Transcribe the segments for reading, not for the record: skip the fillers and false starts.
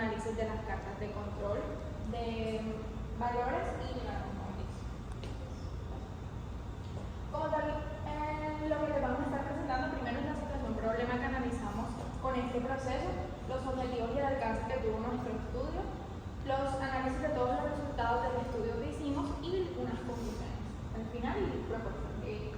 análisis de las cartas de control de valores y de la comodidad. Como tal, lo que les vamos a estar presentando primero es la situación problema que analizamos con este proceso, los objetivos y el alcance que tuvo nuestro estudio, los análisis de todos los resultados del estudio que hicimos y unas conclusiones al final y proposición de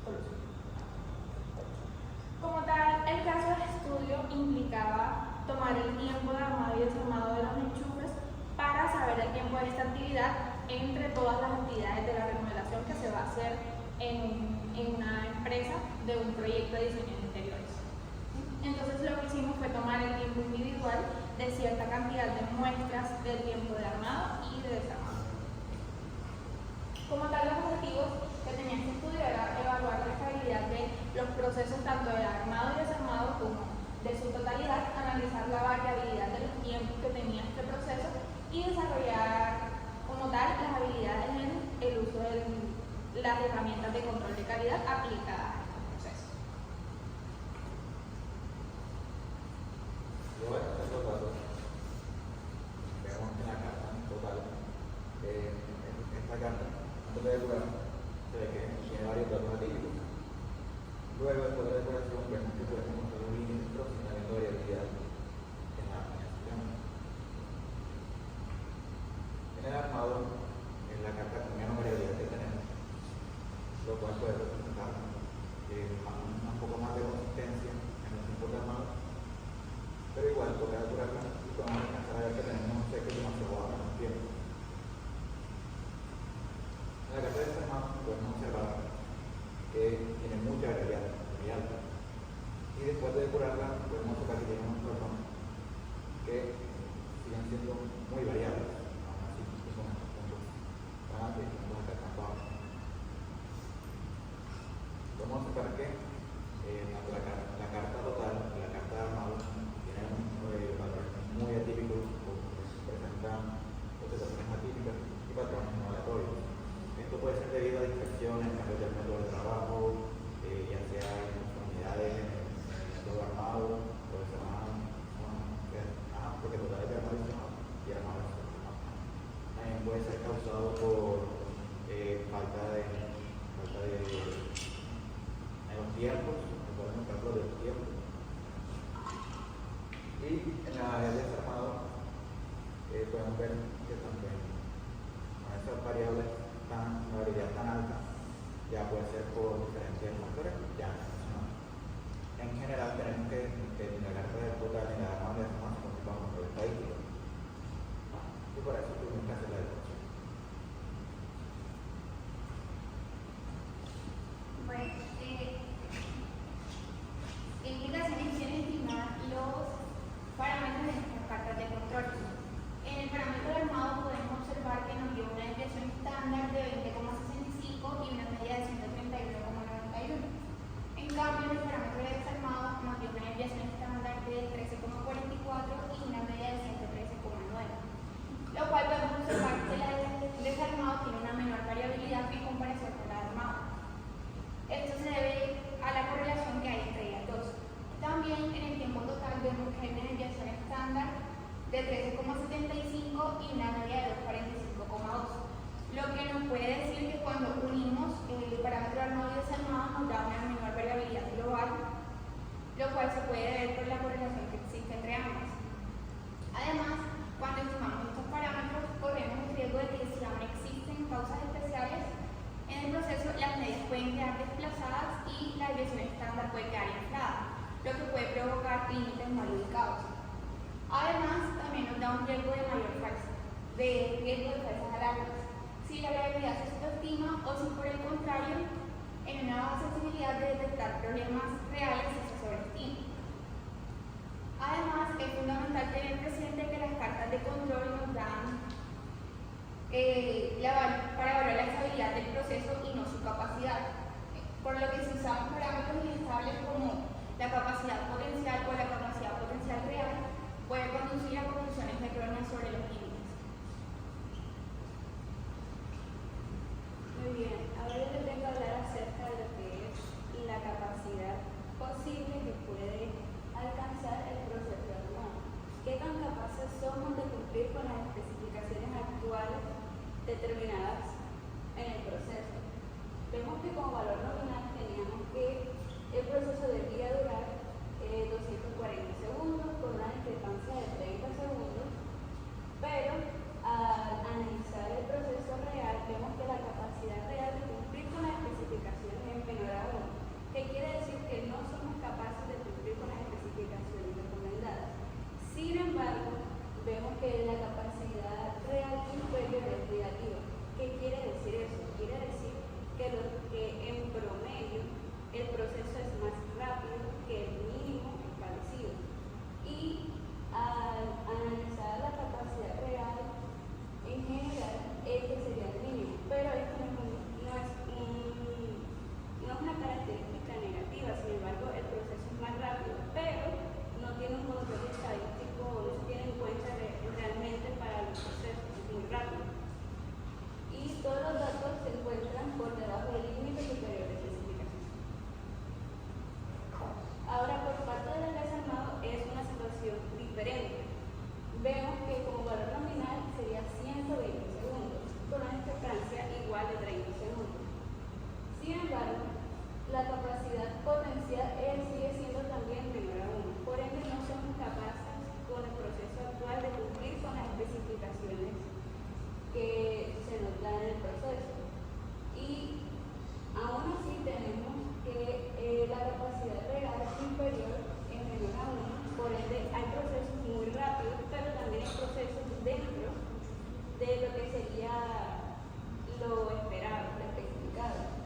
solución. Como tal, el caso de estudio implicaba tomar el tiempo de armado y desarmado de los enchufes para saber el tiempo de esta actividad entre todas las actividades de la remodelación que se va a hacer en una empresa de un proyecto de diseño de interiores. Entonces lo que hicimos fue tomar el tiempo individual de cierta cantidad de muestras del tiempo de armado y de desarmado. Como tal, los objetivos que tenía este estudio era evaluar la estabilidad de los procesos tanto de armado y desarmado como de su totalidad, analizar la variabilidad de los tiempos que tenía este proceso y desarrollar como tal las habilidades en el uso de las herramientas de control de calidad aplicadas a este proceso. Luego de estos datos, vemos en la carta total, esta carta, antes de depurar, se ve que tiene varios datos atípicos. Luego, después de la depuración, vemos que podemos mostrar un índice sin habiendo variabilidad en la sistema. En el armado, en la carta con menos variabilidad que tenemos, lo cual puede representar un poco más de consistencia en el tiempo de armado, pero igual toca depurarla y podemos alcanzar a ver que tenemos un cheque demasiado bajo en el tiempo. En la carta de desarmado podemos observar que tiene mucha variabilidad muy alta. Y después de depurarla, podemos observar que tiene unos patrones que siguen siendo muy variables. Aún así, que son estos puntos tan altos y puntos acá tan bajos. Podemos observar que la carta total, la carta de armado, tiene valores muy atípicos, presentan presentaciones atípicas y patrones no aleatorios. Esto puede ser debido a dispersiones, cambios del método de trabajo, ya sea inconformidades en el método armado, porque total es de armado y armado es armado. También puede ser causado por falta de los tiempos, podemos cálculo de los tiempos. Y en la área de desarmado podemos ver que también con esas variables una variabilidad tan alta, ya puede ser por diferentes factores, ya no. En general tenemos que en la carta de total y la armada de desarmado se conservan por estadística. Y por eso tuvimos que hacer la deducción. Bueno, indicaciones quieren estimar los parámetros de nuestras cartas de control. En el parámetro de armado podemos observar que nos dio una desviación estándar de 20,65 y una media de 131,91. En cambio, en el parámetro de desarmado nos dio una desviación estándar de 13,44 y una media de 113,9. Lo cual podemos observar que la de desarmado tiene una menor variabilidad en comparación con la de armado. Esto se debe a la correlación que hay entre ellas dos. También en el tiempo total vemos que hay una desviación estándar de 13,75 y una media de 2,45,2. Lo que nos puede decir que cuando unimos el parámetro armado y desarmado nos da una menor variabilidad global, lo cual se puede ver por la correlación que existe entre ambas. Además, cuando estimamos estos parámetros, corremos el riesgo de que si aún existen causas especiales en el proceso, las medias pueden quedar desplazadas y la desviación estándar puede quedar inflada, lo que puede provocar límites mal ubicados. Además, también nos da un riesgo de falsas alarmas, si la variabilidad se subestima o si por el contrario, en una baja sensibilidad de detectar problemas reales se sobreestima. Además, es fundamental tener presente que las cartas de control nos dan para evaluar la estabilidad del proceso y no su capacidad, por lo que si usamos parámetros inestables como la capacidad potencial o la capacidad potencial real, puede conducir a conclusiones erróneas sobre los límites. Muy bien, ahora yo les vengo a hablar acerca de lo que es la capacidad posible que puede alcanzar el proceso armado. ¿Qué tan capaces somos de cumplir con las especificaciones actuales determinadas en el proceso. Vemos que como valor nominal teníamos que el proceso debía durar 240 segundos con una discrepancia de 30 segundos, pero al analizar el proceso real vemos que la capacidad real de cumplir con las especificaciones es menor a 1, que quiere decir que no somos capaces de cumplir con las especificaciones recomendadas. Sin embargo, vemos que la capacidad real inferior es negativa. ¿Qué quiere decir eso? Quiere decir que en promedio el proceso es más rápido que el mínimo establecido. Y al analizar la capacidad real, en general, este sería el mínimo. Pero esto no es una característica negativa, sin embargo, el proceso es más rápido, pero no tiene un control estadístico, no se tiene en cuenta realmente para los procesos, es muy rápido. Y todos los datos se encuentran por debajo del límite superior de especificación. Ahora, por parte del desarmado es una situación diferente. Vemos que como valor nominal sería 120 segundos, con una discrepancia igual de 30 segundos. Sin embargo, la capacidad potencial sigue siendo también menor a 1. Por ende, no somos capaces con el proceso actual de cumplir con las especificaciones que se nos dan en el proceso. Y aún así tenemos que la capacidad real inferior es menor a 1. Por ende, hay procesos muy rápidos, pero también hay procesos dentro de lo que sería lo esperado, lo especificado.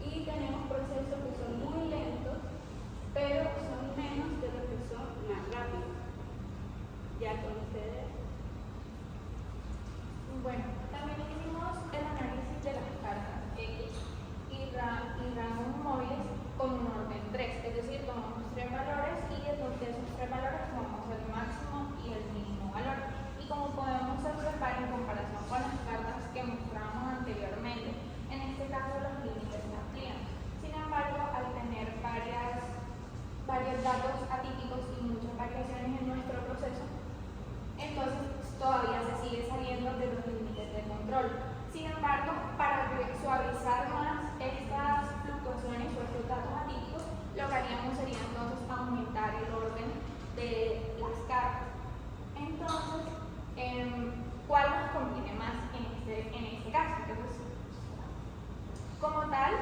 Y tenemos procesos que son muy lentos, pero son menos de los que son más rápidos. Ya con ustedes. Bueno, también hicimos el análisis de las cartas X y rangos móviles con un orden 3, es decir, tomamos 3 valores y de esos 3 valores tomamos el máximo y el mínimo valor. Y como podemos observar en comparación con las cartas que mostramos anteriormente, en este caso los límites se amplían. Sin embargo, al tener varios datos atípicos y muchas variaciones en nuestro proceso, entonces todavía se sigue saliendo de los límites de control. Sin embargo, para suavizar más estas fluctuaciones o estos datos atípicos, lo que haríamos sería entonces aumentar el orden de las cartas. Entonces, ¿cuál nos conviene más en este caso? Entonces, como tal,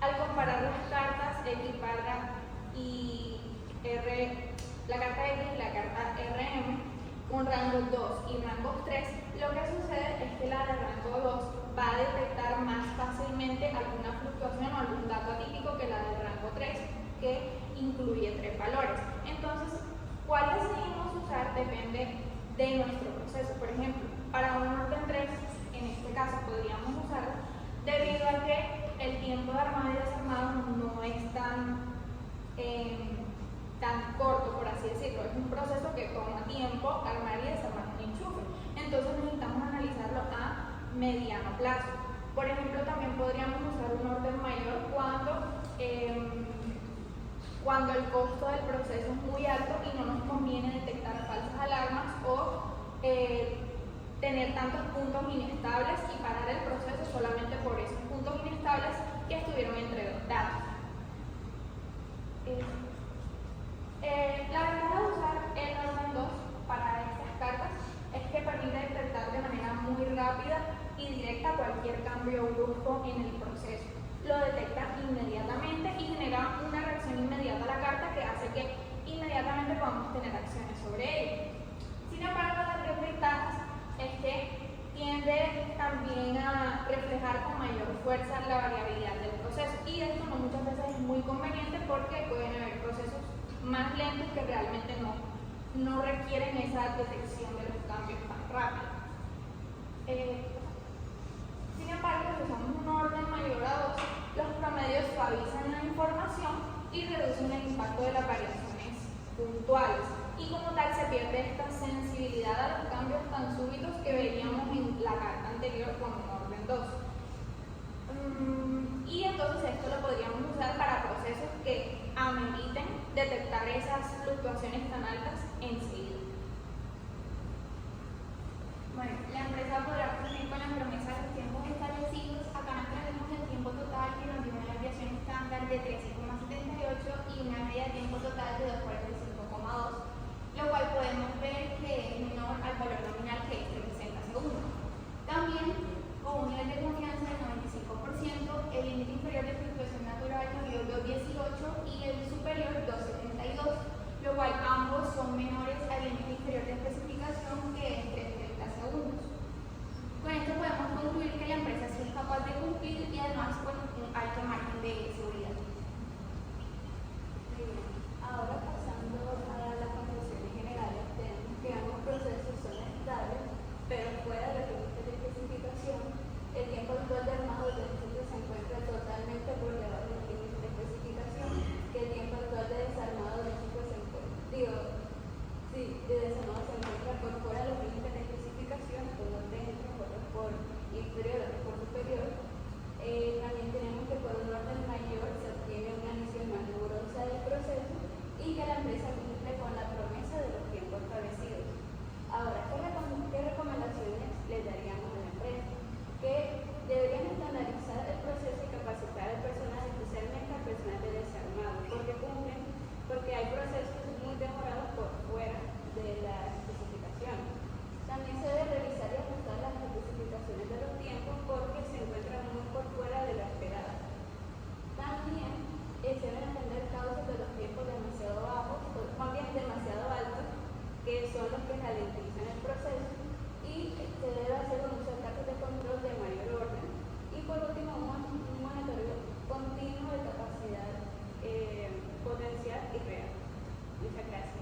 al comparar las cartas X barra y R, la carta X y la carta RM, con rangos 2 y rangos 3, lo que sucede es que la de rango 2 va a detectar más fácilmente alguna fluctuación o algún dato atípico que la del rango 3, que incluye 3 valores. Entonces, ¿cuál decidimos usar? Depende de nuestro proceso. Por ejemplo, para un orden 3, en este caso podríamos usarlo debido a que el tiempo de armado y desarmado no es tan corto, por así decirlo. Es un proceso que toma tiempo armar y desarmar un enchufe. Entonces necesitamos analizarlo a mediano plazo. Por ejemplo, también podríamos usar un orden mayor cuando el costo del proceso es muy alto y no nos conviene detectar falsas alarmas o tener tantos puntos inestables y parar el proceso solamente por esos puntos inestables que estuvieron entre dos datos. La ventaja de usar el orden 2 para estas cartas es que permite detectar de manera muy rápida y directa cualquier cambio brusco en el proceso. Lo detecta inmediatamente y genera una reacción inmediata a la carta que hace que inmediatamente podamos tener acciones sobre ella. Sin embargo, las desventajas es que tiende también a reflejar con mayor fuerza la variabilidad del proceso, y esto no muchas veces es muy conveniente porque pueden haber procesos más lentos que realmente no requieren esa detección de los cambios tan rápido. Sin embargo, si usamos un orden mayor a 2, los promedios suavizan la información y reducen el impacto de las variaciones puntuales, y como tal se pierde esta sensibilidad a los cambios tan súbitos que veíamos en la carta anterior con un orden 2. Y entonces esto lo podríamos usar para procesos que ameriten detectar esas fluctuaciones tan altas enseguida. Muchas gracias.